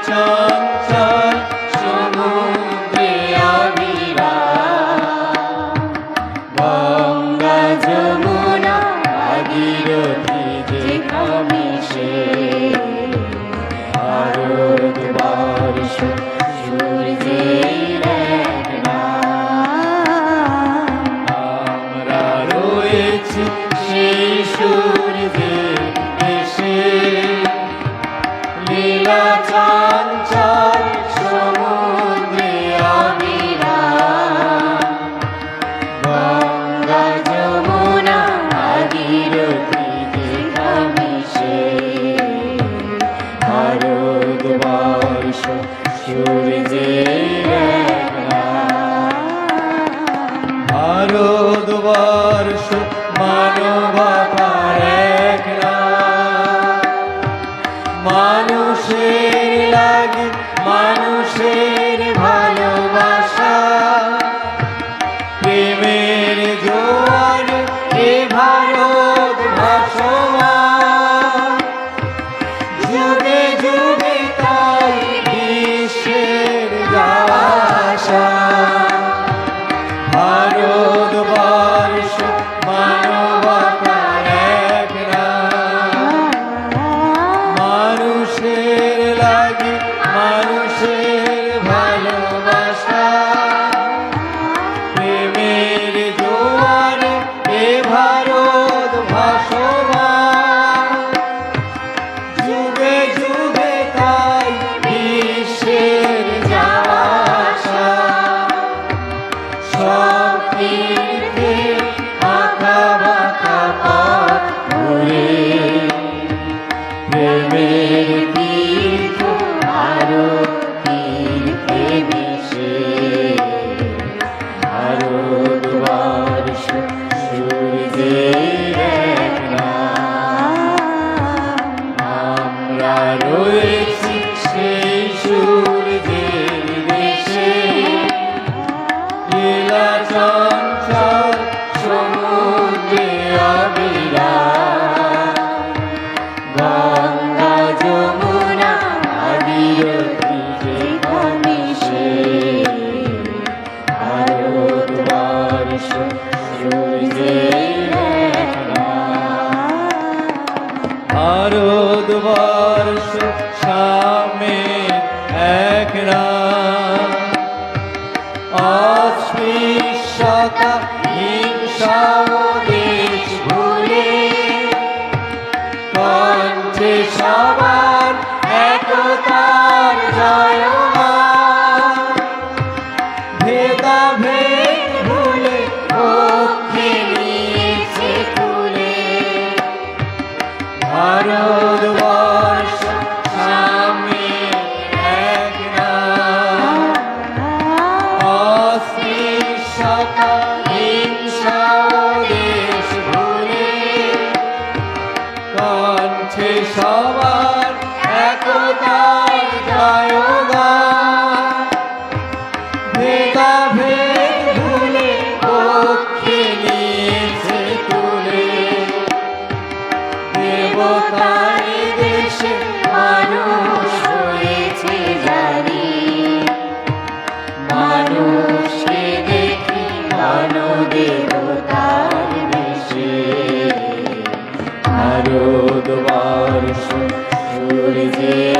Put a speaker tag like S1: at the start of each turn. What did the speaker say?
S1: চঞ্চল সমুদ্রে অবিরাম, গঙ্গা যমুনা ভাগীরথী যে ক্রমেশে, ভারতবর্ষ সূর্যের এক নাম। আমরা রয়েছি সেই সূর্যের দেশে, লীলা চঞ্চল সমুদ্রে অবিরাম, গঙ্গা যমুনা ভাগীরথী যে ক্রমেশে, ভারতবর্ষ সূর্যের এক নাম। ভারতবর্ষ মানবতার এক নাম, মানুষের লাগি মানুষের ভালোবাসা, প্রেমের জোয়ারে এ ভারত ভাসমান, যুগে যুগে তাই বিশ্বের যাওয়া আসা। ভারতবর্ষ মানবতার এক নাম, মানুষের লাগি মানুষের ভালোবাসা, প্রেমের জোয়ারে এ ভারত ভাসমান, যুগে যুগে তাই বিশ্বের যাওয়া আসা। সব তীর্থে আঁকা বাঁকা পথ ঘুরে, প্রেমের তীর্থ আরো তীর্থে মিশে, ভারতবর্ষ সূর্যের এক নাম। আমরা রয়েছি সেই সূর্যের দেশে, লীলা চঞ্চল সমুদ্রে অবিরাম, গঙ্গা যমুনা ভাগীরথী যে ক্রমেশে, ভারতবর্ষ সূর্যের এক নাম। ভারতবর্ষ সাম্যের এক নাম, অস্পৃশ্যতা হিংসা ও দেশ ভুলে, কণ্ঠে সবার একতার জয়গান, ভেদাভেদ ভুলে পক্ষে নিয়েছে তুলে, ভারতবর্ষ সাম্যের এক নাম, অস্পৃশ্যতা হিংসা ও দেশ ভুলে, কণ্ঠে সবার একতার জয়গান, ভেদাভেদ ভুলে পক্ষে নিয়েছে তুলে, দেবতার দেশে মানুষ হয়েছে জানি, মানুষকে দেখি দেবতার দেশে, ভারতবর্ষ সূর্যের